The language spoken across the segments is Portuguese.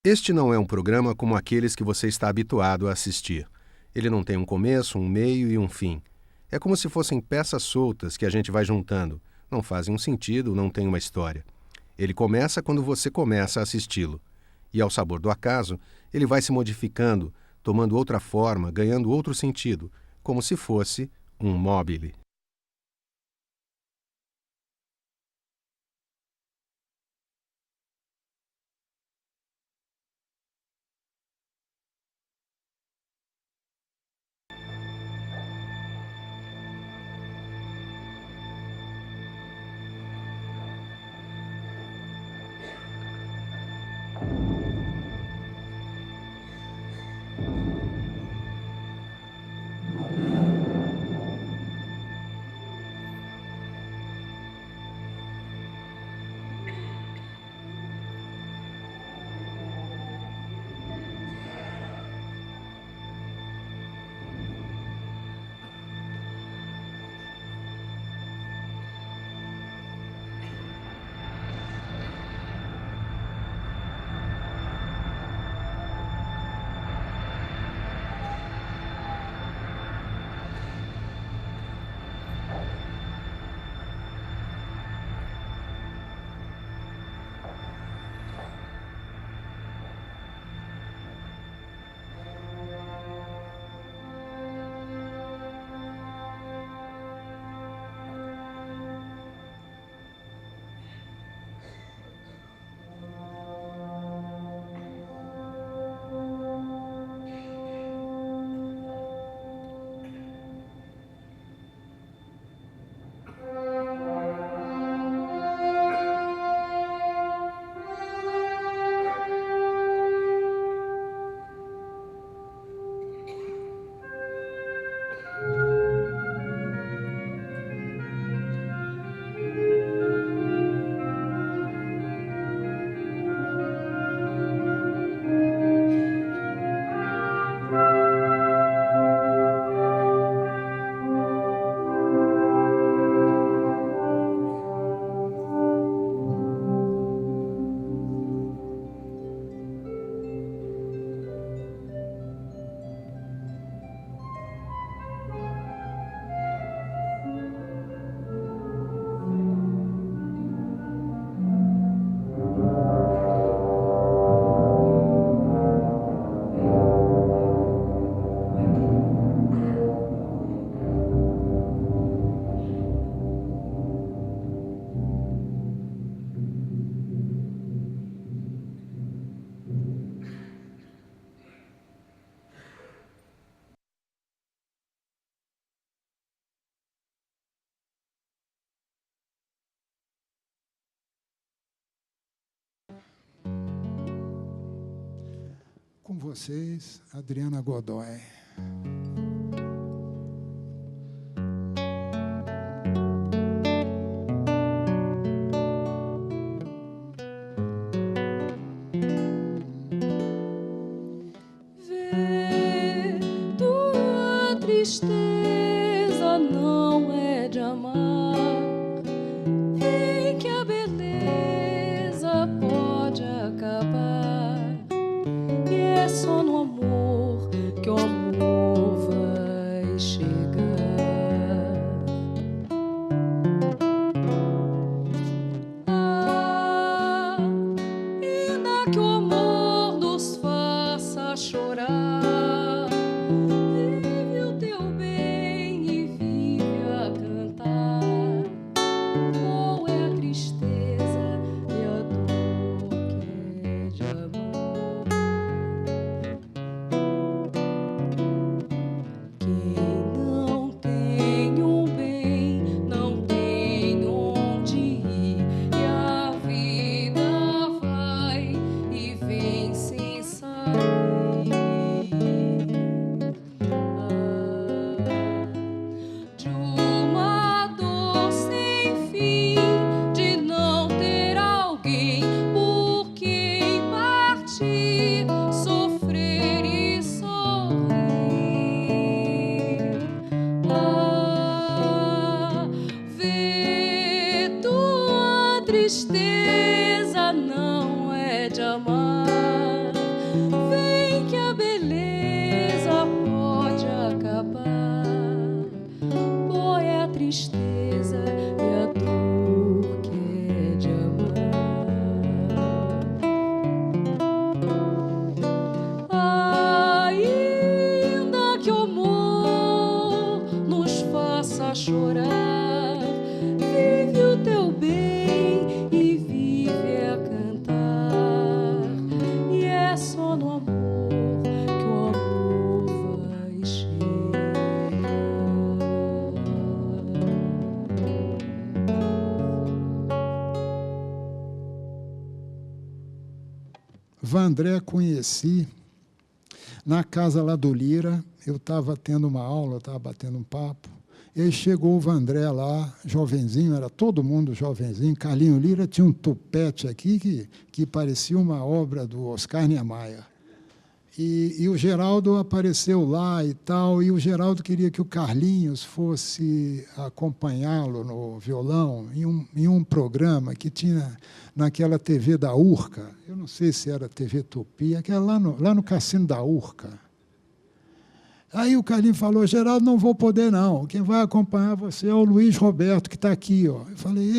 Este não é um programa como aqueles que você está habituado a assistir. Ele não tem um começo, um meio e um fim. É como se fossem peças soltas que a gente vai juntando. Não fazem um sentido, não tem uma história. Ele começa quando você começa a assisti-lo. E ao sabor do acaso, ele vai se modificando, tomando outra forma, ganhando outro sentido, como se fosse um mobile. Com vocês, Adriana Godoy. Vê, tua tristeza não é de amar. Vem que a beleza pode acabar. E é só no amor que o amor vai chegar. Ah, ainda que o amor nos faça chorar, vive o teu bem e vive a cantar. Qual é a tristeza e a dor que é de amar? Vandré conheci na casa lá do Lira. Eu estava tendo uma aula, estava batendo um papo. E aí chegou o Vandré lá, jovenzinho, era todo mundo jovenzinho. Carlinho Lira tinha um tupete aqui que parecia uma obra do Oscar Niemeyer. E o Geraldo apareceu lá e tal, e o Geraldo queria que o Carlinhos fosse acompanhá-lo no violão em um programa que tinha naquela TV da Urca. Eu não sei se era TV Tupi, aquela lá no Cassino da Urca. Aí o Carlinhos falou, Geraldo, não vou poder, não. Quem vai acompanhar você é o Luiz Roberto, que está aqui. Ó. Eu falei,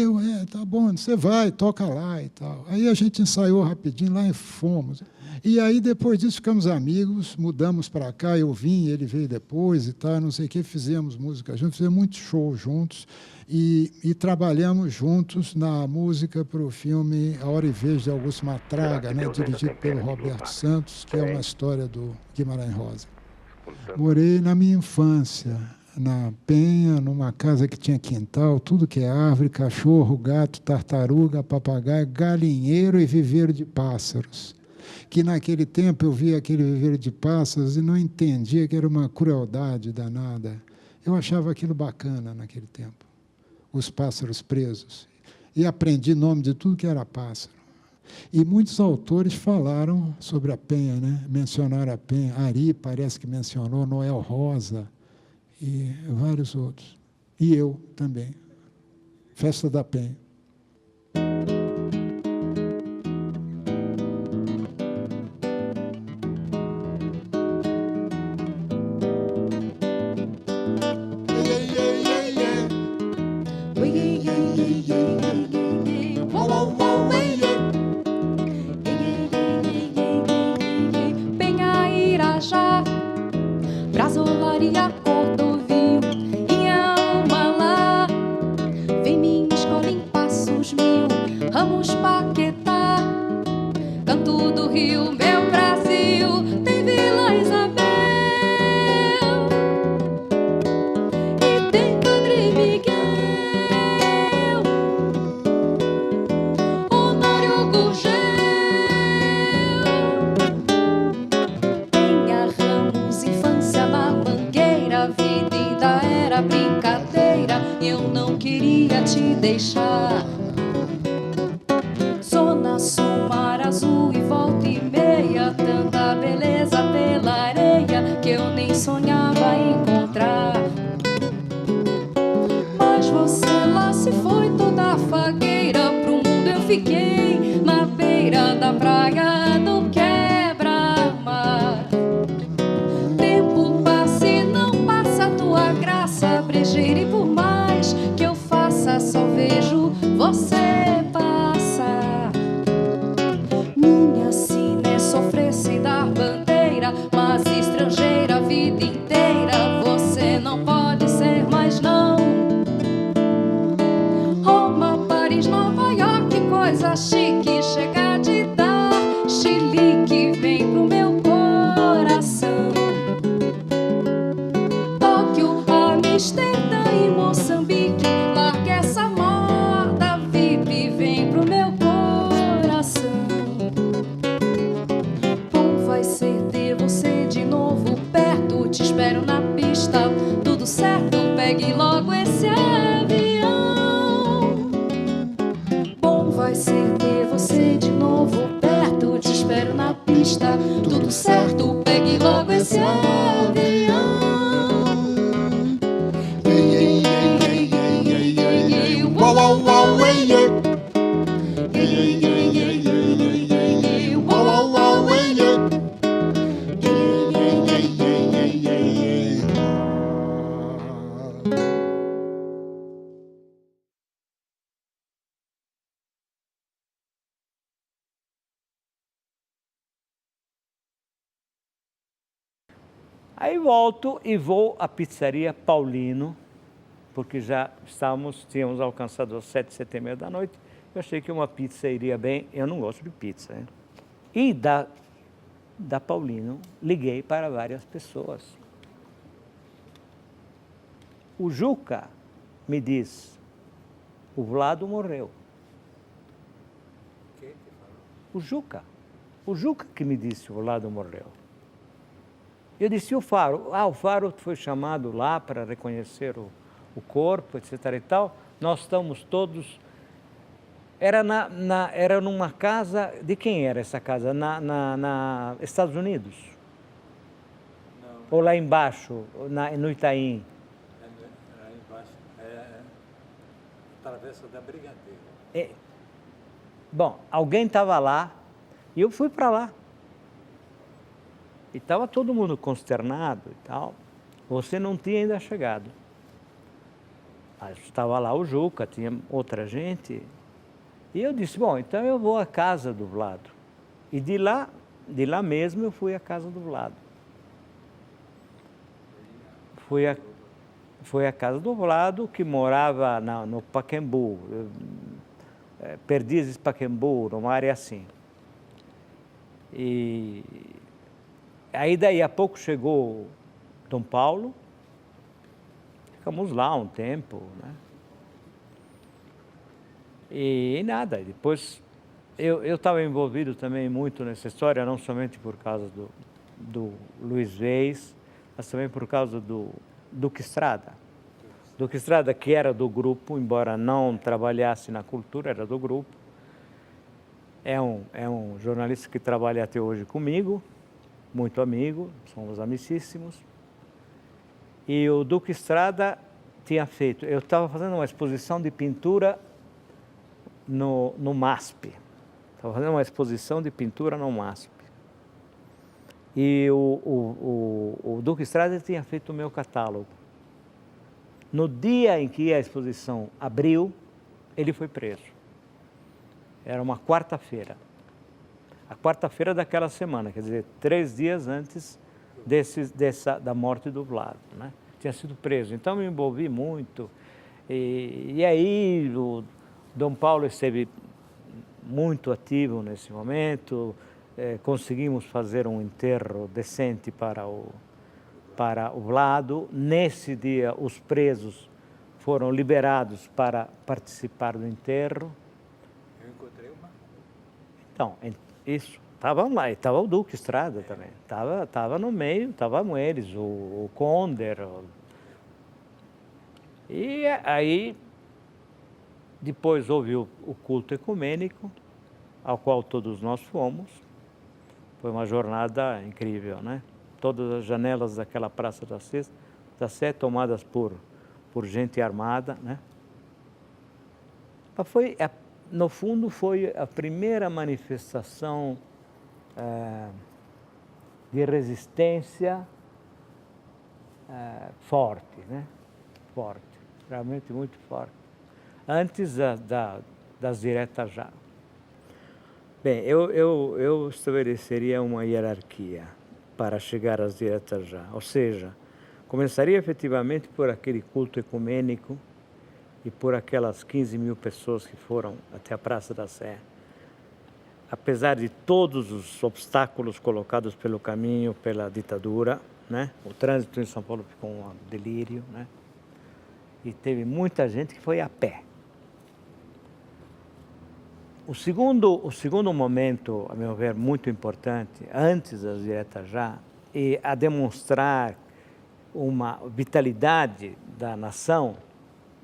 tá bom, você vai, toca lá e tal. Aí a gente ensaiou rapidinho, lá e fomos. E aí, depois disso, ficamos amigos, mudamos para cá, eu vim, ele veio depois e tal, não sei o quê, fizemos música juntos, fizemos muitos shows juntos e trabalhamos juntos na música para o filme A Hora e Vez, de Augusto Matraga, né, dirigido pelo Roberto Santos, que é uma história do Guimarães Rosa. Morei na minha infância, na Penha, numa casa que tinha quintal, tudo que é árvore, cachorro, gato, tartaruga, papagaio, galinheiro e viveiro de pássaros. Que naquele tempo eu via aquele viveiro de pássaros e não entendia que era uma crueldade danada. Eu achava aquilo bacana naquele tempo, os pássaros presos. E aprendi nome de tudo que era pássaro. E muitos autores falaram sobre a Penha, né? Mencionaram a Penha. Ari parece que mencionou, Noel Rosa e vários outros. E eu também. Festa da Penha. Brasolaria, Cordovil, Inhamala, vem minha escola em passos mil, Ramos Paquetá, Canto do Rio, meu Brasil, tem Vila Isabel e tem Padre Miguel, Honório Gurgel, Penha, Ramos, infância na Mangueira, a vida ainda era brincadeira, eu não queria te deixar. Zona Sul, mar azul e volta e meia, tanta beleza pela areia que eu nem sonhava encontrar. Mas você lá se foi toda fagueira, pro mundo eu fiquei na beira da praia do quebra-mar. Tempo passa e não passa a tua graça, brejeira, e por mais que eu faça, só vejo você passar. Minha sina é sofrer sem dar bandeira, mas estrangeira a vida inteira, você não pode ser mais não. Roma, Paris, Nova York, coisa chique, chega de dar chilique, vem pro meu coração. Tóquio, Amsterdã e Moçambique, larga essa moda VIP, vem pro meu coração. Bom vai ser ter você de novo perto, te espero na pista, tudo certo, pegue logo esse avião. Bom vai ser ter você de novo perto, te espero na pista, tudo certo, pegue logo esse avião. Uau, uau, uau, ei, ei. Uau, uau, uau, ei, ei. Aí volto e vou à pizzaria Paulino, porque já tínhamos alcançado as 7h30 da noite. Eu achei que uma pizza iria bem. Eu não gosto de pizza, né? E da Paulino, liguei para várias pessoas. O Juca me diz, o Vlado morreu. O Juca, o Juca que me disse, o Vlado morreu. Eu disse, e o Faro? O Faro foi chamado lá para reconhecer o corpo, etc. e tal. Nós estamos todos... Era numa casa... De quem era essa casa? Na Estados Unidos? Não. Ou lá embaixo, no Itaim? Lá embaixo. Travessa da Brigadeiro. Bom, alguém estava lá e eu fui para lá. E estava todo mundo consternado e tal. Você não tinha ainda chegado. Mas estava lá o Juca, tinha outra gente. E eu disse, bom, então eu vou à casa do Vlado. E de lá mesmo eu fui à casa do Vlado. Foi a casa do Vlado, que morava no Pacaembu, Perdizes Pacaembu, numa área assim. E aí daí a pouco chegou Dom Paulo, ficamos lá um tempo, né? E nada, depois eu estava envolvido também muito nessa história, não somente por causa do Luiz Reis, mas também por causa do Duque Estrada. Duque Estrada, que era do grupo, embora não trabalhasse na cultura, era do grupo. É um jornalista que trabalha até hoje comigo, muito amigo, somos amicíssimos. E o Duque Estrada tinha feito... Eu estava fazendo uma exposição de pintura no MASP. Estava fazendo uma exposição de pintura no MASP. E o Duque Estrada tinha feito o meu catálogo. No dia em que a exposição abriu, ele foi preso. Era uma quarta-feira. A quarta-feira daquela semana, quer dizer, 3 dias antes da morte do Vlado, né? Tinha sido preso. Então me envolvi muito. E aí o Dom Paulo esteve muito ativo nesse momento. Conseguimos fazer um enterro decente para o Vlado. Nesse dia, os presos foram liberados para participar do enterro. Eu encontrei uma. Então, isso. Estavam lá, estava o Duque Estrada também. Estava no meio, estavam eles, o Conder. E aí, depois houve o culto ecumênico, ao qual todos nós fomos. Foi uma jornada incrível, né? Todas as janelas daquela Praça da Sé tomadas por gente armada, né? Mas no fundo, foi a primeira manifestação de resistência forte, né? Forte, realmente muito forte. Antes das diretas já. Bem, eu estabeleceria uma hierarquia para chegar às diretas já. Ou seja, começaria efetivamente por aquele culto ecumênico e por aquelas 15 mil pessoas que foram até a Praça da Sé. Apesar de todos os obstáculos colocados pelo caminho, pela ditadura, né? O trânsito em São Paulo ficou um delírio, né? E teve muita gente que foi a pé. O segundo momento, a meu ver, muito importante, antes das diretas já, é a demonstrar uma vitalidade da nação,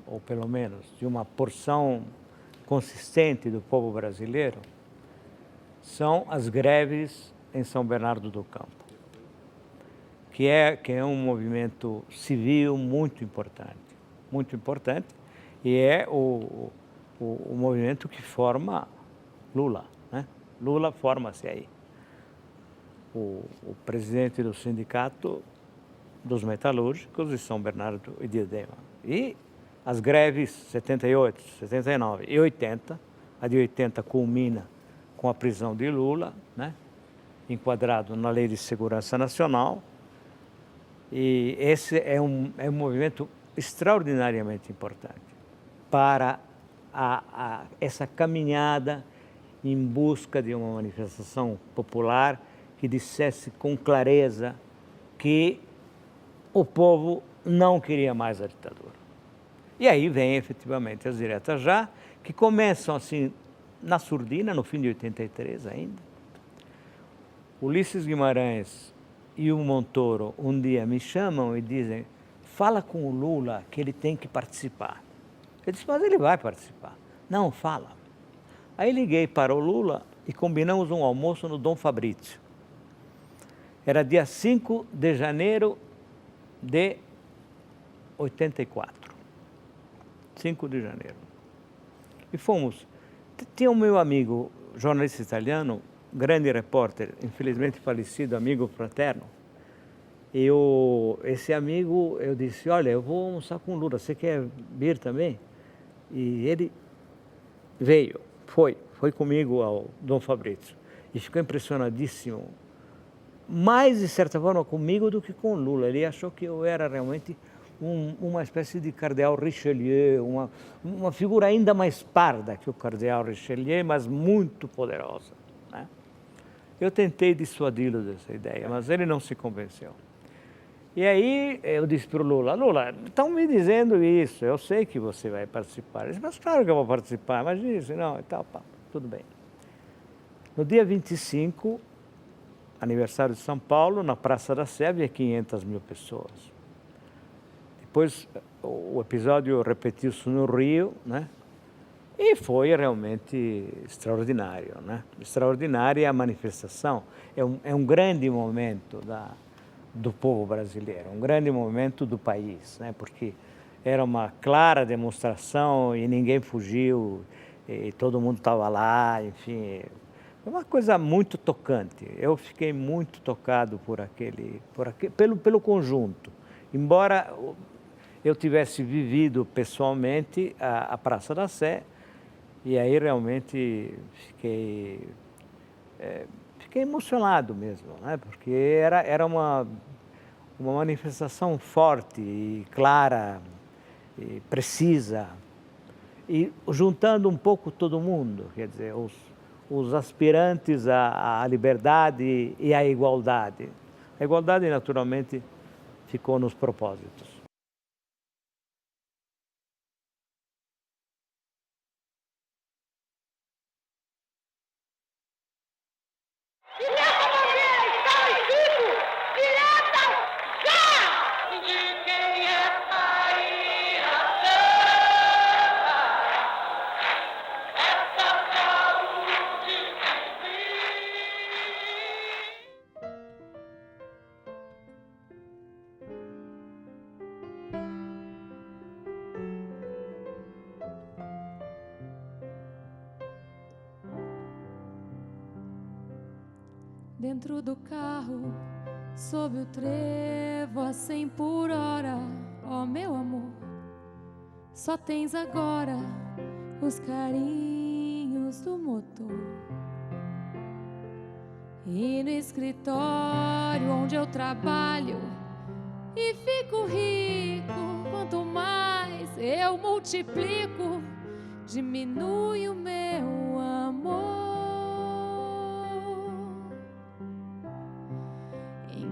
ou pelo menos de uma porção consistente do povo brasileiro, são as greves em São Bernardo do Campo, que é um movimento civil muito importante, e é o movimento que forma Lula, né? Lula forma-se aí. O presidente do sindicato dos metalúrgicos de São Bernardo e Diadema. E as greves 78, 79 e 80, a de 80 culmina com a prisão de Lula, né? Enquadrado na Lei de Segurança Nacional. E esse é um movimento extraordinariamente importante para essa caminhada em busca de uma manifestação popular que dissesse com clareza que o povo não queria mais a ditadura. E aí vem efetivamente as diretas já, que começam assim na surdina, no fim de 83 ainda, Ulisses Guimarães e o Montoro um dia me chamam e dizem: fala com o Lula que ele tem que participar. Eu disse: mas ele vai participar. Não, fala. Aí liguei para o Lula e combinamos um almoço no Dom Fabrício. Era dia 5 de janeiro de 84. 5 de janeiro. E fomos. Tinha um meu amigo, jornalista italiano, grande repórter, infelizmente falecido, amigo fraterno. Esse amigo, eu disse: olha, eu vou almoçar com o Lula, você quer vir também? E ele veio, foi comigo ao Dom Fabrício. E ficou impressionadíssimo, mais de certa forma comigo do que com o Lula. Ele achou que eu era realmente uma espécie de cardeal Richelieu, uma figura ainda mais parda que o cardeal Richelieu, mas muito poderosa, né? Eu tentei dissuadi-lo dessa ideia, mas ele não se convenceu. E aí eu disse para o Lula: Lula, estão me dizendo isso, eu sei que você vai participar. Ele disse: mas claro que eu vou participar, mas disse, não, e tal, pá, tudo bem. No dia 25, aniversário de São Paulo, na Praça da Sé, havia 500 mil pessoas. Depois o episódio repetiu-se no Rio, né? E foi realmente extraordinário, né? Extraordinária a manifestação. É um grande momento do povo brasileiro, um grande momento do país, né? Porque era uma clara demonstração e ninguém fugiu, e todo mundo estava lá, enfim, foi uma coisa muito tocante. Eu fiquei muito tocado pelo conjunto, embora eu tivesse vivido pessoalmente a Praça da Sé, e aí realmente fiquei emocionado mesmo, né? Porque era uma manifestação forte e clara e precisa, e juntando um pouco todo mundo, quer dizer, os aspirantes à liberdade e à igualdade. A igualdade, naturalmente, ficou nos propósitos. Dentro do carro, sob o trevo a 100 por hora, ó meu amor, só tens agora os carinhos do motor. E no escritório onde eu trabalho e fico rico, quanto mais eu multiplico, diminui o meu amor.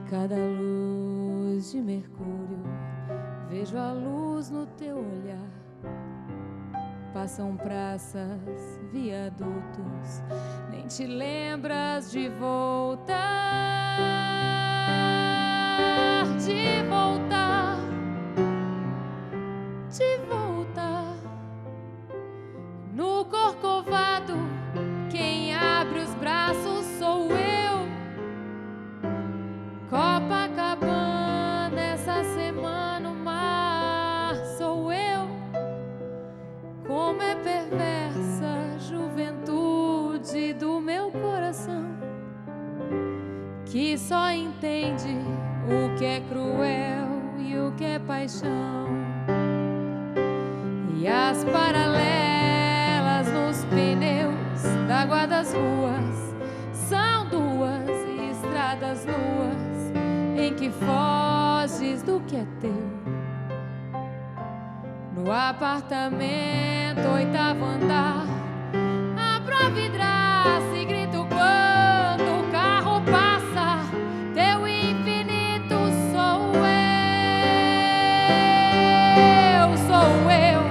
Cada luz de Mercúrio, vejo a luz no teu olhar. Passam praças, viadutos, nem te lembras de voltar. De voltar, de voltar. No Corcovado, quem abre os braços sou eu. Copacabana, essa semana o mar sou eu. Como é perversa a juventude do meu coração, que só entende o que é cruel e o que é paixão. E as paralelas nos pneus da guarda das ruas são duas estradas nuas em que foges do que é teu. No apartamento, 8º andar, abro a vidraça e grito quando o carro passa. Teu infinito sou eu, sou eu,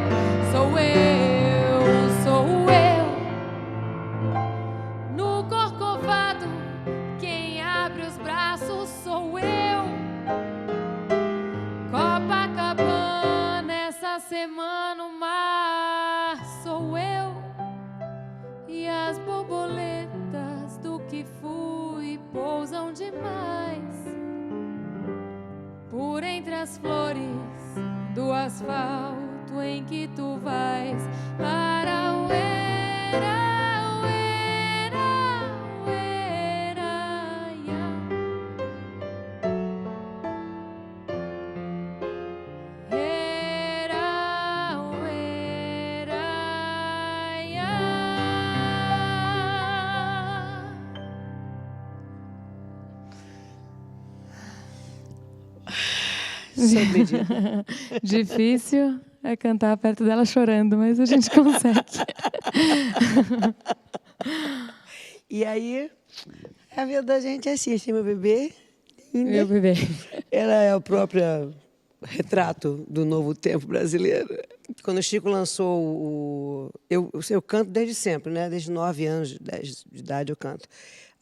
sou eu, sou eu. No Corcovado, quem sou eu. Copacabana, essa semana o mar sou eu. E as borboletas do que fui pousam demais por entre as flores do asfalto em que tu vais. Arauera. Sob medida. Difícil é cantar perto dela chorando, mas a gente consegue. E aí, a vida da gente é assim, meu bebê. Meu bebê. Ela é o próprio retrato do novo tempo brasileiro. Quando o Chico lançou eu canto desde sempre, né? Desde 9 anos, 10 de idade eu canto.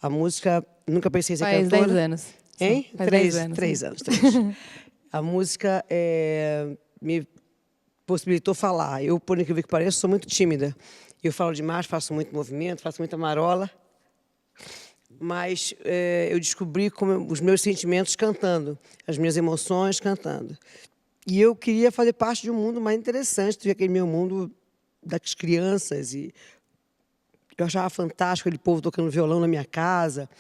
A música, nunca pensei em ser Faz cantora. 10 anos. Hein? Faz 3 10 anos. 3 anos. 3. A música me possibilitou falar. Eu, por incrível que pareça, sou muito tímida. Eu falo demais, faço muito movimento, faço muita marola. Mas eu descobri os meus sentimentos cantando, as minhas emoções cantando. E eu queria fazer parte de um mundo mais interessante do que aquele meu mundo das crianças. E eu achava fantástico aquele povo tocando violão na minha casa.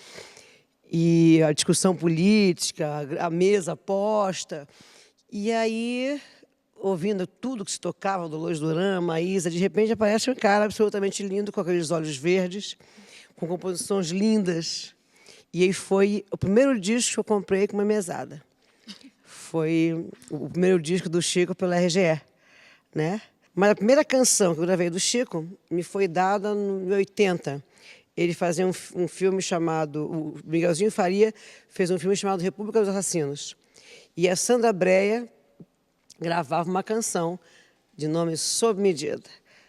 E a discussão política, a mesa posta. E aí, ouvindo tudo que se tocava, Dolores Duran, Maísa, de repente aparece um cara absolutamente lindo, com aqueles olhos verdes, com composições lindas. E aí foi o primeiro disco que eu comprei com uma mesada. Foi o primeiro disco do Chico pela RGE, né? Mas a primeira canção que eu gravei do Chico me foi dada em 80. Ele fazia um filme chamado... O Miguelzinho Faria fez um filme chamado República dos Assassinos. E a Sandra Brea gravava uma canção de nome Sob Medida.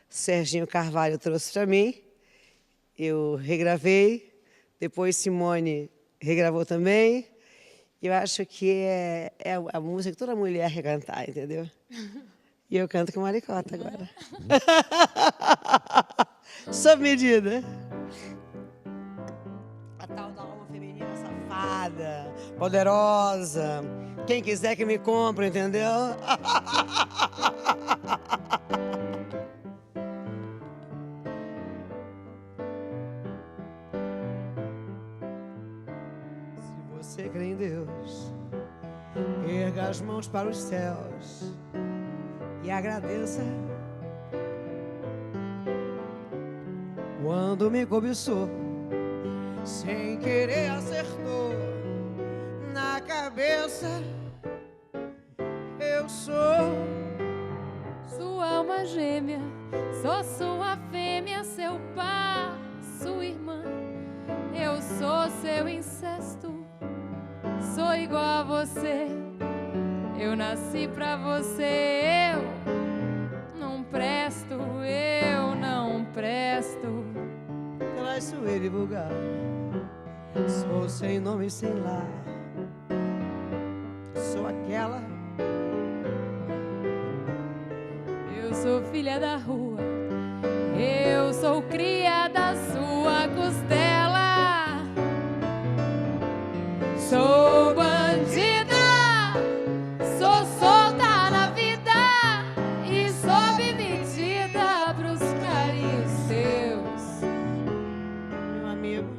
Serginho Carvalho trouxe para mim, eu regravei, depois Simone regravou também. Eu acho que é a música que toda mulher quer cantar, entendeu? E eu canto com Maricota agora. Sob medida. A tal da alma feminina safada, poderosa. Quem quiser que me compre, entendeu? Se você crê em Deus, erga as mãos para os céus e agradeça quando me cobiçou, sem querer acertou na cabeça. Eu sou Sua alma gêmea, sou sua fêmea, seu par, sua irmã. Eu sou seu incesto, sou igual a você. Eu nasci pra você, eu não presto, eu não presto. traiçoeira e vulgar, sou sem nome e sem lar. Sou aquela. Eu sou filha da rua, eu sou cria da sua costela. Sou bandida, sou solta na vida e sob medida pros carinhos seus. Meu amigo,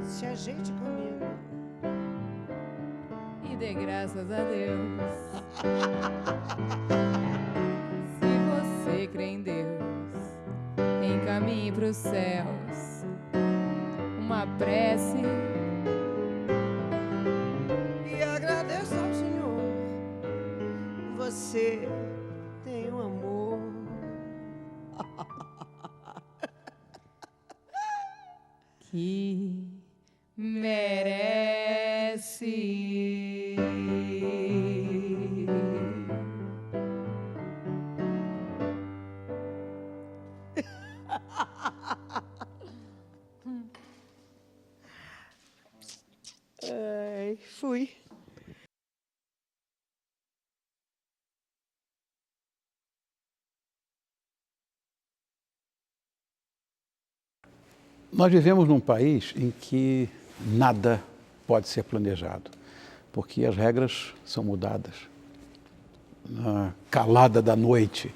se ajeite comigo E dê graças a Deus. Se você crê em Deus, encaminhe pros céus uma prece e agradeço ao Senhor. Você tem um amor que merece. Ai, Aí fui. Nós vivemos num país em que nada pode ser planejado, porque as regras são mudadas na calada da noite.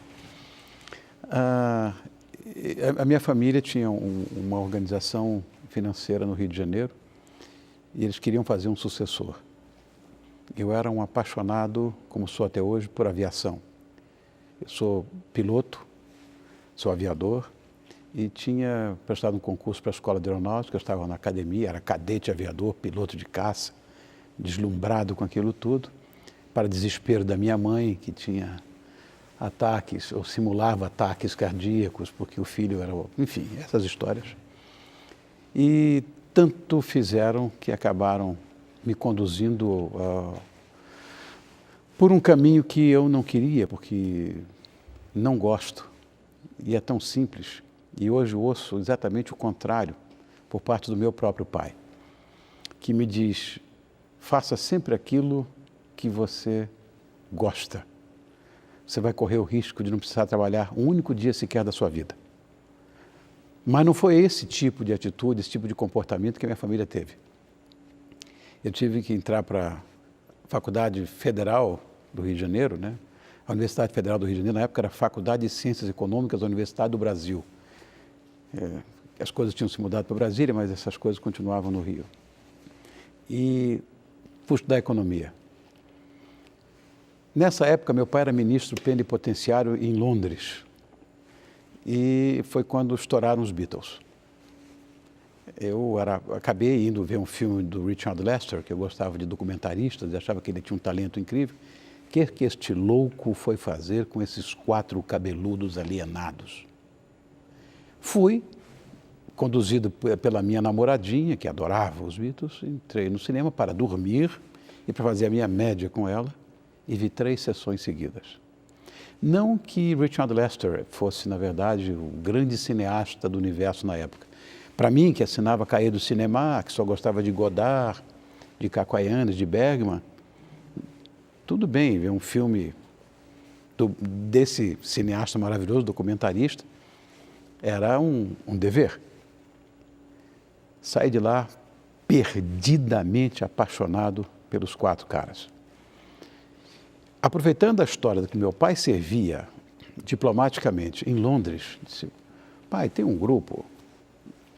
A minha família tinha uma organização financeira no Rio de Janeiro e eles queriam fazer um sucessor. Eu era um apaixonado, como sou até hoje, por aviação. Eu sou piloto, sou aviador e tinha prestado um concurso para a escola de aeronáutica, eu estava na academia, era cadete aviador, piloto de caça, deslumbrado com aquilo tudo, para desespero da minha mãe, que tinha ataques, ou simulava ataques cardíacos, porque o filho era... Enfim, essas histórias. E tanto fizeram que acabaram me conduzindo por um caminho que eu não queria, porque não gosto. E é tão simples. E hoje ouço exatamente o contrário por parte do meu próprio pai, que me diz, faça sempre aquilo que você gosta. Você vai correr o risco de não precisar trabalhar um único dia sequer da sua vida. Mas não foi esse tipo de atitude, esse tipo de comportamento que a minha família teve. Eu tive que entrar para a Faculdade Federal do Rio de Janeiro, né? A Universidade Federal do Rio de Janeiro, na época, era a Faculdade de Ciências Econômicas da Universidade do Brasil. As coisas tinham se mudado para Brasília, mas essas coisas continuavam no Rio. E fui estudar economia. Nessa época, meu pai era ministro plenipotenciário em Londres. E foi quando estouraram os Beatles. Eu acabei indo ver um filme do Richard Lester, que eu gostava de documentaristas, e achava que ele tinha um talento incrível. O que este louco foi fazer com esses 4 cabeludos alienados? Fui, conduzido pela minha namoradinha, que adorava os Beatles, entrei no cinema para dormir e para fazer a minha média com ela, e vi 3 sessões seguidas. Não que Richard Lester fosse, na verdade, o grande cineasta do universo na época. Para mim, que assinava Cahiers du Cinéma, que só gostava de Godard, de Cacquayanes, de Bergman, tudo bem ver um filme desse cineasta maravilhoso, documentarista, era um dever. Saí de lá perdidamente apaixonado pelos 4 caras. Aproveitando a história de que meu pai servia diplomaticamente em Londres, disse, pai, tem um grupo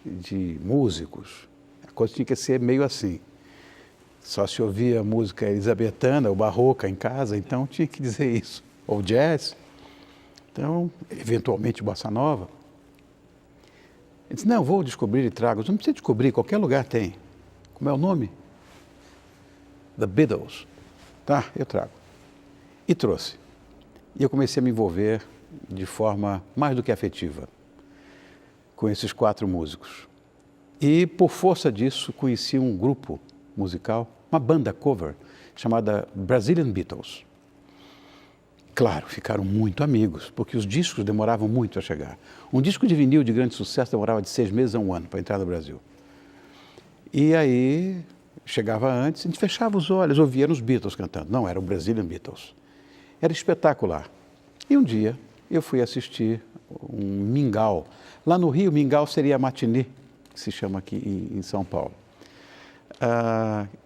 de músicos, a coisa tinha que ser meio assim. Só se ouvia música elisabetana ou barroca em casa, então tinha que dizer isso. Ou jazz, então, eventualmente bossa nova. Ele disse, não, vou descobrir e trago. Não precisa descobrir, qualquer lugar tem. Como é o nome? The Beatles. Tá, eu trago. E trouxe. E eu comecei a me envolver de forma mais do que afetiva com esses 4 músicos. E, por força disso, conheci um grupo musical, uma banda cover, chamada Brazilian Beatles. Claro, ficaram muito amigos, porque os discos demoravam muito a chegar. Um disco de vinil de grande sucesso demorava de 6 meses a 1 ano para entrar no Brasil. E aí, chegava antes, a gente fechava os olhos, ouvia os Beatles cantando. Não, era o Brazilian Beatles. Era espetacular. E um dia, eu fui assistir um mingau. Lá no Rio, mingau seria a matinê, que se chama aqui em São Paulo.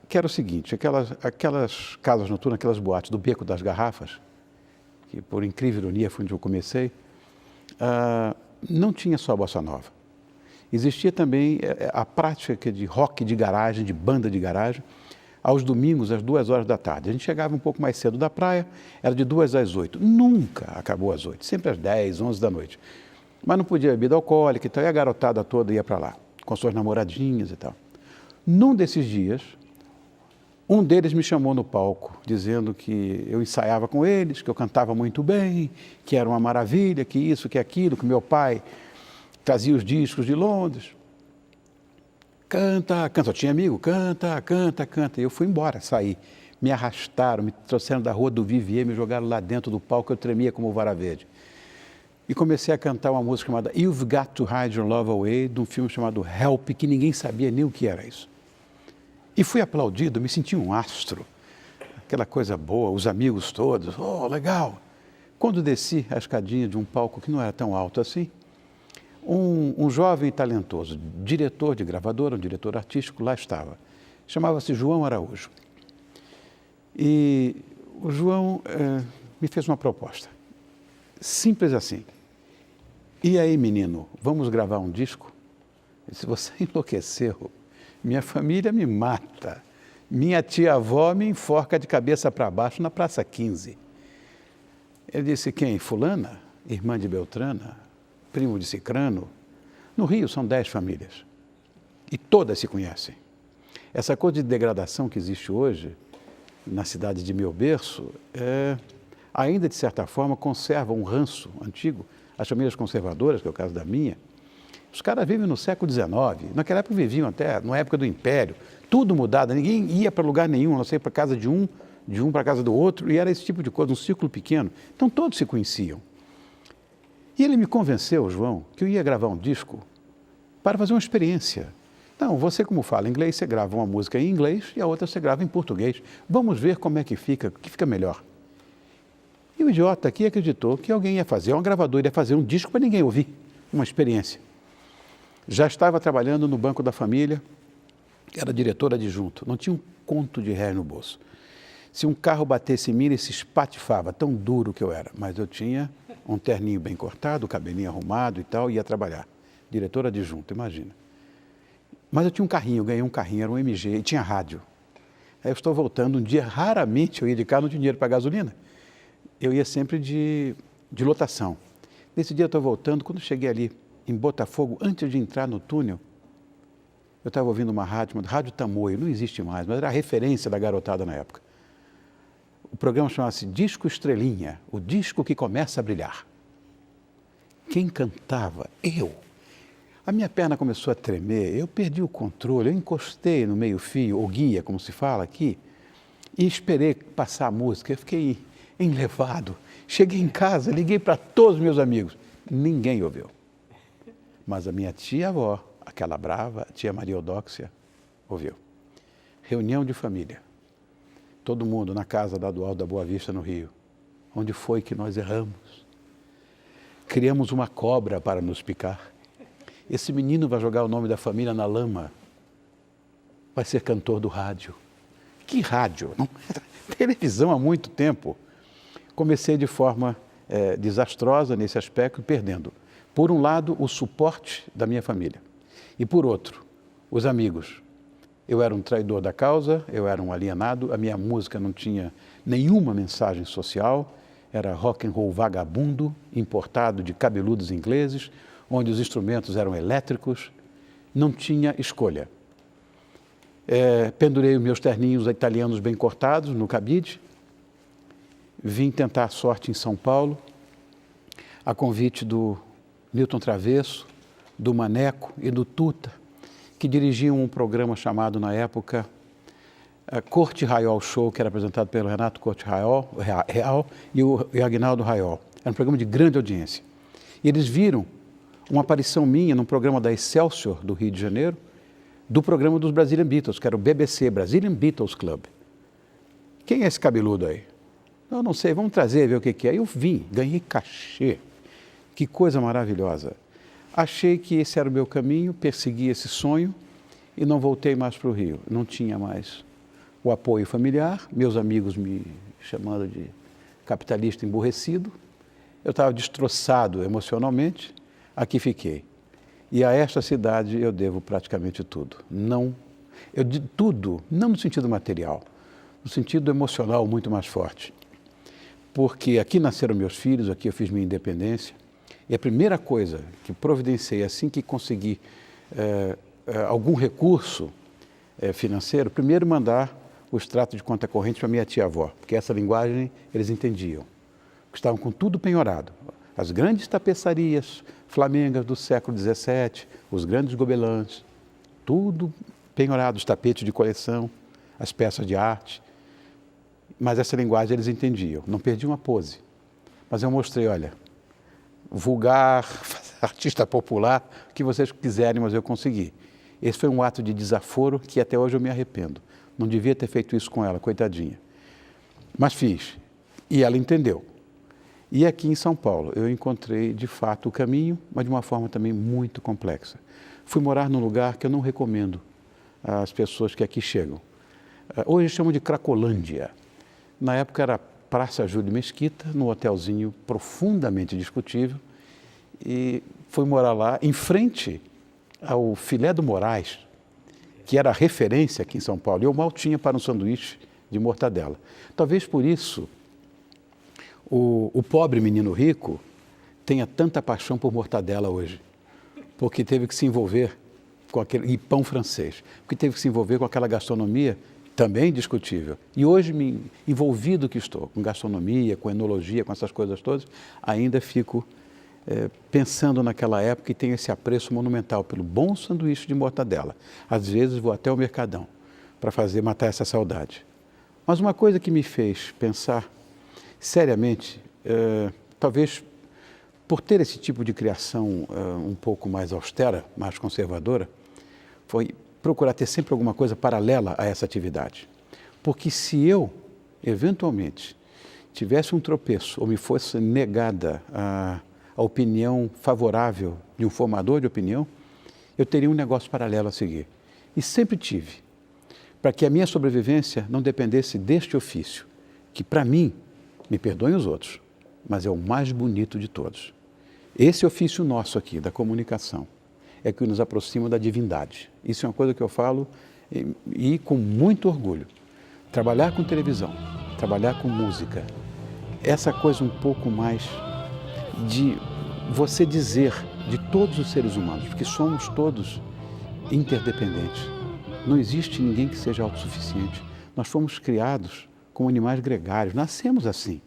Que era o seguinte, aquelas casas noturnas, aquelas boates do Beco das Garrafas, que por incrível ironia foi onde eu comecei, não tinha só bossa nova. Existia também a prática de rock de garagem, de banda de garagem, aos domingos, às 2 horas da tarde. A gente chegava um pouco mais cedo da praia, era de 2 às 8. Nunca acabou às 8, sempre às 10, 11 da noite. Mas não podia bebida alcoólica e tal, e a garotada toda ia para lá, com suas namoradinhas e tal. Num desses dias, um deles me chamou no palco, dizendo que eu ensaiava com eles, que eu cantava muito bem, que era uma maravilha, que isso, que aquilo, que meu pai trazia os discos de Londres. Canta, canta, eu tinha amigo, canta, canta, canta. E eu fui embora, saí. Me arrastaram, me trouxeram da rua do Vivier, me jogaram lá dentro do palco, eu tremia como vara verde. E comecei a cantar uma música chamada You've Got to Hide Your Love Away, de um filme chamado Help, que ninguém sabia nem o que era isso. E fui aplaudido, me senti um astro. Aquela coisa boa, os amigos todos, oh, legal. Quando desci a escadinha de um palco que não era tão alto assim, um jovem talentoso, diretor de gravadora, um diretor artístico, lá estava. Chamava-se João Araújo. E o João me fez uma proposta, simples assim. E aí, menino, vamos gravar um disco? Eu disse, você enlouqueceu, minha família me mata. Minha tia-avó me enforca de cabeça para baixo na Praça 15. Ele disse, quem? Fulana? Irmã de Beltrana? Primo de Cicrano? No Rio são 10 famílias. E todas se conhecem. Essa coisa de degradação que existe hoje, na cidade de meu berço, ainda, de certa forma, conserva um ranço antigo. As famílias conservadoras, que é o caso da minha, os caras vivem no século XIX. Naquela época viviam até na época do Império. Tudo mudado, ninguém ia para lugar nenhum, a não ser para casa de um para casa do outro, e era esse tipo de coisa, um círculo pequeno. Então todos se conheciam. E ele me convenceu, João, que eu ia gravar um disco para fazer uma experiência. Não, você como fala inglês, você grava uma música em inglês e a outra você grava em português. Vamos ver como é que fica melhor. E o idiota aqui acreditou que alguém ia fazer, uma gravadora ia fazer um disco para ninguém ouvir, uma experiência. Já estava trabalhando no Banco da Família, era diretor adjunto, não tinha um conto de réis no bolso. Se um carro batesse em mim, ele se espatifava, tão duro que eu era. Mas eu tinha um terninho bem cortado, o cabelinho arrumado e tal, e ia trabalhar. Diretor adjunto, imagina. Mas eu tinha um carrinho, eu ganhei um carrinho, era um MG, e tinha rádio. Aí eu estou voltando, um dia, raramente eu ia de carro, não tinha dinheiro para gasolina. Eu ia sempre de lotação. Nesse dia eu estou voltando, quando cheguei ali em Botafogo, antes de entrar no túnel, eu estava ouvindo uma Rádio Tamoio, não existe mais, mas era a referência da garotada na época. O programa chamava-se Disco Estrelinha, o disco que começa a brilhar. Quem cantava? Eu. A minha perna começou a tremer, eu perdi o controle, eu encostei no meio-fio, ou guia, como se fala aqui, e esperei passar a música. Eu fiquei enlevado. Cheguei em casa, liguei para todos os meus amigos. Ninguém ouviu. Mas a minha tia-avó, aquela brava, a tia Maria Eudóxia, ouviu. Reunião de família. Todo mundo na casa da do Alto da Boa Vista, no Rio. Onde foi que nós erramos? Criamos uma cobra para nos picar. Esse menino vai jogar o nome da família na lama. Vai ser cantor do rádio. Que rádio? Não era televisão há muito tempo. Comecei de forma desastrosa nesse aspecto, perdendo. Por um lado, o suporte da minha família. E por outro, os amigos. Eu era um traidor da causa, eu era um alienado, a minha música não tinha nenhuma mensagem social, era rock and roll vagabundo, importado de cabeludos ingleses, onde os instrumentos eram elétricos, não tinha escolha. Pendurei os meus terninhos italianos bem cortados no cabide, vim tentar sorte em São Paulo, a convite do Milton Travesso, do Maneco e do Tuta, que dirigiam um programa chamado, na época, Corte Raiol Show, que era apresentado pelo Renato Corte Raiol e o Aguinaldo Raiol. Era um programa de grande audiência. E eles viram uma aparição minha num programa da Excelsior, do Rio de Janeiro, do programa dos Brazilian Beatles, que era o BBC, Brazilian Beatles Club. Quem é esse cabeludo aí? Eu não sei, vamos trazer, ver o que é. Aí eu vim, ganhei cachê. Que coisa maravilhosa. Achei que esse era o meu caminho, persegui esse sonho e não voltei mais para o Rio. Não tinha mais o apoio familiar, meus amigos me chamando de capitalista emburrecido. Eu estava destroçado emocionalmente, aqui fiquei. E a esta cidade eu devo praticamente tudo. Não no sentido material, no sentido emocional muito mais forte. Porque aqui nasceram meus filhos, aqui eu fiz minha independência. E a primeira coisa que providenciei assim que consegui algum recurso financeiro, primeiro mandar o extrato de conta corrente para minha tia-avó, porque essa linguagem eles entendiam. Estavam com tudo penhorado. As grandes tapeçarias flamengas do século XVII, os grandes gobelins, tudo penhorado, os tapetes de coleção, as peças de arte. Mas essa linguagem eles entendiam, não perdi uma pose. Mas eu mostrei, olha, vulgar, artista popular, o que vocês quiserem, mas eu consegui. Esse foi um ato de desaforo que até hoje eu me arrependo. Não devia ter feito isso com ela, coitadinha. Mas fiz. E ela entendeu. E aqui em São Paulo eu encontrei de fato o caminho, mas de uma forma também muito complexa. Fui morar num lugar que eu não recomendo às pessoas que aqui chegam. Hoje chamam de Cracolândia. Na época era Praça Júlio Mesquita, num hotelzinho profundamente discutível. E fui morar lá, em frente ao Filé do Moraes, que era a referência aqui em São Paulo. Eu mal tinha para um sanduíche de mortadela. Talvez por isso o pobre menino rico tenha tanta paixão por mortadela hoje, porque teve que se envolver com aquele, e pão francês, porque teve que se envolver com aquela gastronomia também discutível. E hoje, envolvido que estou com gastronomia, com enologia, com essas coisas todas, ainda fico pensando naquela época e tenho esse apreço monumental pelo bom sanduíche de mortadela. Às vezes vou até o Mercadão para matar essa saudade. Mas uma coisa que me fez pensar seriamente, talvez por ter esse tipo de criação um pouco mais austera, mais conservadora, foi procurar ter sempre alguma coisa paralela a essa atividade. Porque se eu, eventualmente, tivesse um tropeço ou me fosse negada a opinião favorável de um formador de opinião, eu teria um negócio paralelo a seguir. E sempre tive, para que a minha sobrevivência não dependesse deste ofício, que para mim, me perdoem os outros, mas é o mais bonito de todos. Esse ofício nosso aqui, da comunicação, é que nos aproxima da divindade. Isso é uma coisa que eu falo e com muito orgulho. Trabalhar com televisão, trabalhar com música, essa coisa um pouco mais de você dizer de todos os seres humanos, porque somos todos interdependentes. Não existe ninguém que seja autossuficiente. Nós fomos criados como animais gregários, nascemos assim.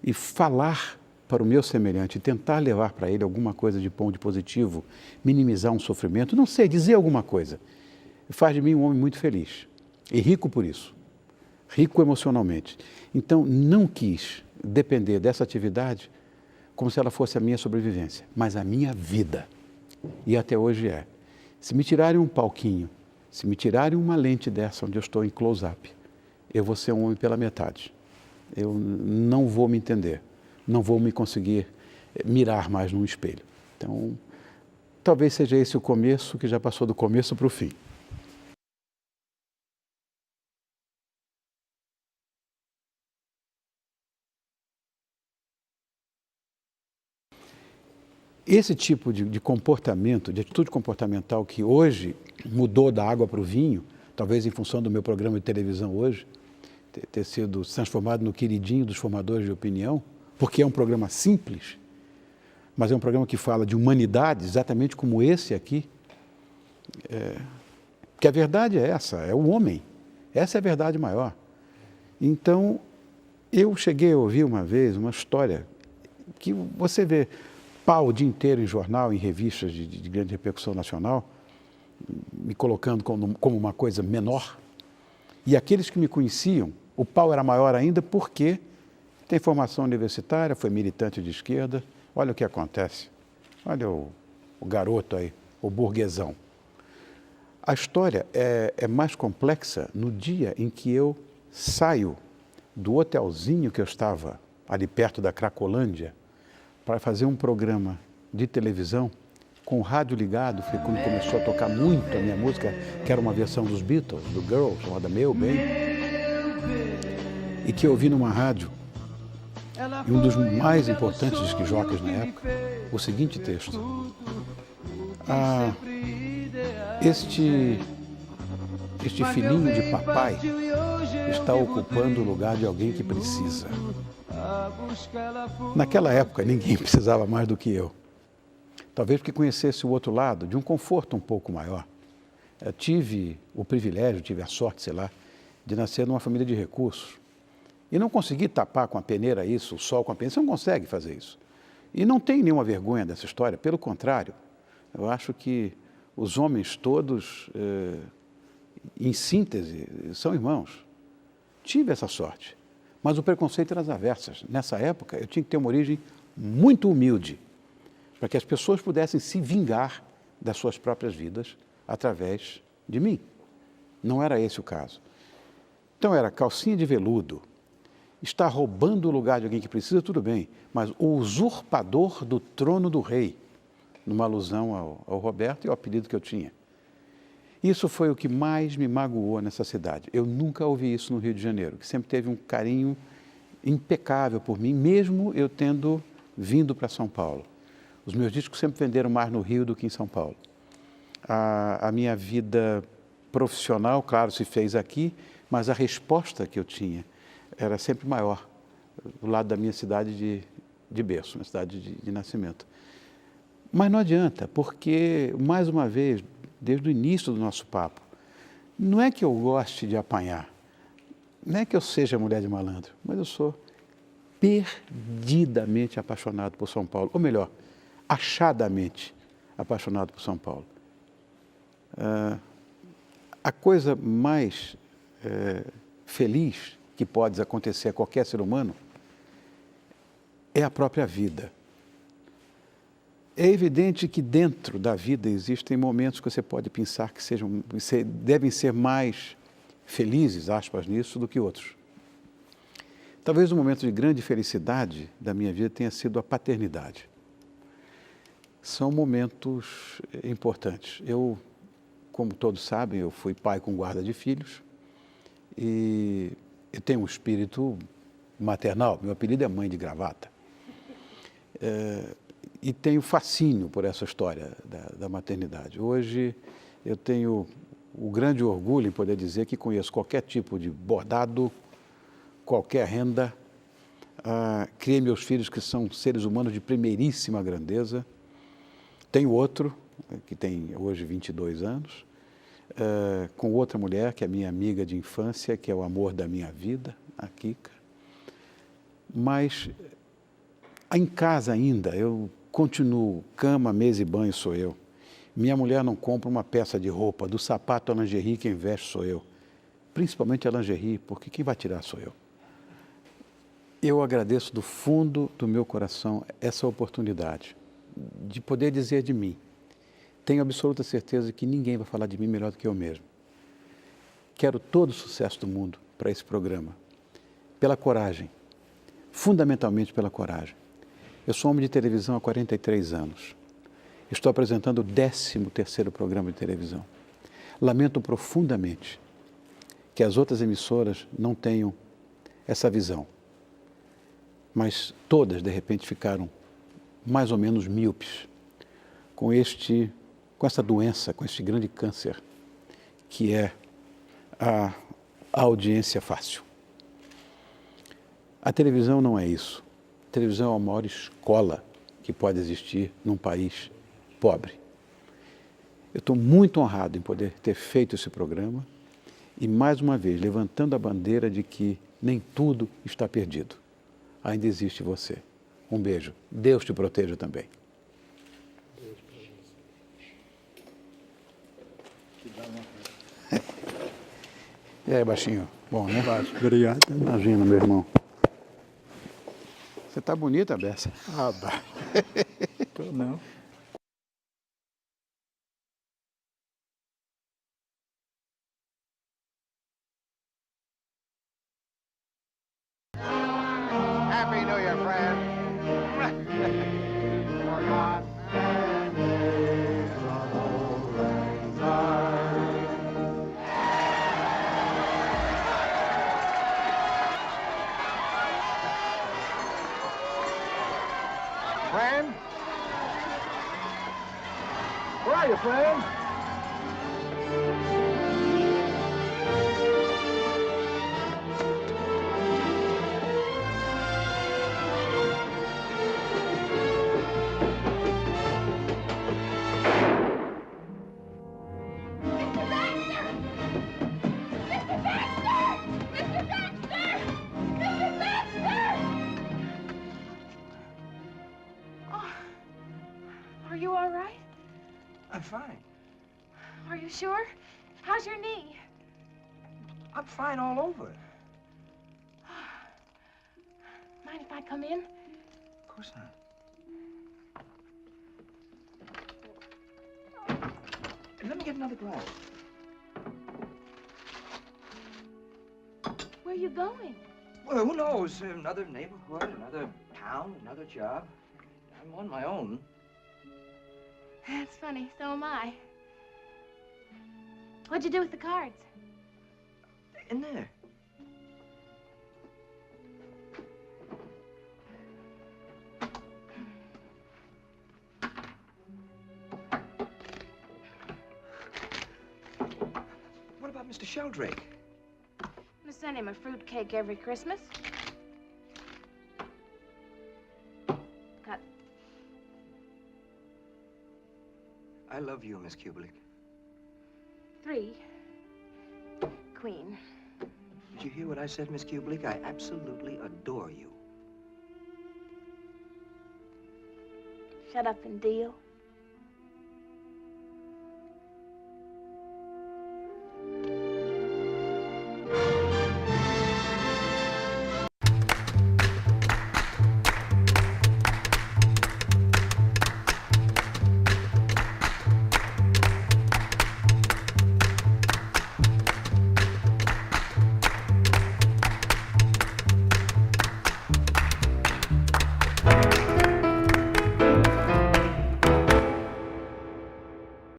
E falar para o meu semelhante, tentar levar para ele alguma coisa de bom, de positivo, minimizar um sofrimento, não sei, dizer alguma coisa, faz de mim um homem muito feliz e rico por isso, rico emocionalmente. Então, não quis depender dessa atividade como se ela fosse a minha sobrevivência, mas a minha vida. E até hoje é. Se me tirarem um palquinho, se me tirarem uma lente dessa onde eu estou em close-up, eu vou ser um homem pela metade. Eu não vou me entender, não vou me conseguir mirar mais num espelho. Então, talvez seja esse o começo, que já passou do começo para o fim. Esse tipo de comportamento, de atitude comportamental que hoje mudou da água para o vinho, talvez em função do meu programa de televisão hoje, ter sido transformado no queridinho dos formadores de opinião, porque é um programa simples, mas é um programa que fala de humanidade, exatamente como esse aqui. Porque a verdade é essa, é o homem. Essa é a verdade maior. Então, eu cheguei a ouvir uma vez uma história que você vê pau o dia inteiro em jornal, em revistas de grande repercussão nacional, me colocando como uma coisa menor. E aqueles que me conheciam, o pau era maior ainda porque tem formação universitária, foi militante de esquerda. Olha o que acontece. Olha o garoto aí, o burguesão. A história é mais complexa no dia em que eu saio do hotelzinho que eu estava ali perto da Cracolândia para fazer um programa de televisão com o rádio ligado. Foi quando começou a tocar muito a minha música, que era uma versão dos Beatles, do Girl, chamada Meu Bem, e que eu ouvi numa rádio, e um dos mais importantes disc-jockeys na época, o seguinte texto: este filhinho de papai está ocupando o lugar de alguém que precisa. Naquela época, ninguém precisava mais do que eu. Talvez porque conhecesse o outro lado, de um conforto um pouco maior. Eu tive o privilégio, tive a sorte, sei lá, de nascer numa família de recursos. E não consegui tapar com a peneira isso, o sol com a peneira. Você não consegue fazer isso. E não tem nenhuma vergonha dessa história, pelo contrário. Eu acho que os homens todos, em síntese, são irmãos. Tive essa sorte. Mas o preconceito era às avessas. Nessa época, eu tinha que ter uma origem muito humilde, para que as pessoas pudessem se vingar das suas próprias vidas, através de mim. Não era esse o caso. Então era calcinha de veludo, está roubando o lugar de alguém que precisa, tudo bem, mas o usurpador do trono do rei, numa alusão ao Roberto e ao apelido que eu tinha. Isso foi o que mais me magoou nessa cidade. Eu nunca ouvi isso no Rio de Janeiro, que sempre teve um carinho impecável por mim, mesmo eu tendo vindo para São Paulo. Os meus discos sempre venderam mais no Rio do que em São Paulo. A minha vida profissional, claro, se fez aqui, mas a resposta que eu tinha era sempre maior, do lado da minha cidade de berço, minha cidade de nascimento. Mas não adianta, porque, mais uma vez, desde o início do nosso papo, não é que eu goste de apanhar, não é que eu seja mulher de malandro, mas eu sou perdidamente apaixonado por São Paulo, ou melhor, achadamente apaixonado por São Paulo. A coisa mais feliz que pode acontecer a qualquer ser humano é a própria vida. É evidente que dentro da vida existem momentos que você pode pensar que devem ser mais felizes, aspas, nisso, do que outros. Talvez um momento de grande felicidade da minha vida tenha sido a paternidade. São momentos importantes. Eu, como todos sabem, eu fui pai com guarda de filhos e eu tenho um espírito maternal. Meu apelido é mãe de gravata. E tenho fascínio por essa história da maternidade. Hoje eu tenho o grande orgulho em poder dizer que conheço qualquer tipo de bordado, qualquer renda, criei meus filhos que são seres humanos de primeiríssima grandeza. Tenho outro, que tem hoje 22 anos, com outra mulher, que é minha amiga de infância, que é o amor da minha vida, a Kika. Mas em casa ainda, eu continuo, cama, mesa e banho sou eu. Minha mulher não compra uma peça de roupa, do sapato à lingerie, quem veste sou eu. Principalmente a lingerie, porque quem vai tirar sou eu. Eu agradeço do fundo do meu coração essa oportunidade de poder dizer de mim. Tenho absoluta certeza que ninguém vai falar de mim melhor do que eu mesmo. Quero todo o sucesso do mundo para esse programa, pela coragem, fundamentalmente pela coragem. Eu sou homem de televisão há 43 anos. Estou apresentando o 13º programa de televisão. Lamento profundamente que as outras emissoras não tenham essa visão. Mas todas, de repente, ficaram mais ou menos míopes com essa doença, com este grande câncer, que é a audiência fácil. A televisão não é isso. A televisão é a maior escola que pode existir num país pobre. Eu estou muito honrado em poder ter feito esse programa e, mais uma vez, levantando a bandeira de que nem tudo está perdido. Ainda existe você. Um beijo. Deus te proteja também. E aí, baixinho? Bom, né? Baixo. Obrigado. Imagina, meu irmão. Você tá bonita, Bessa. Ah, bah. Tô não. Happy New Year, friend. Friend? Where are you, friend? Are you all right? I'm fine. Are you sure? How's your knee? I'm fine all over. Mind if I come in? Of course not. And let me get another glass. Where are you going? Well, who knows? Another neighborhood, another town, another job. I'm on my own. That's funny. So am I. What'd you do with the cards? In there. What about Mr. Sheldrake? I'm gonna send him a fruit cake every Christmas. Cut. I love you, Miss Kubelik. 3. Queen. Did you hear what I said, Miss Kubelik? I absolutely adore you. Shut up and deal.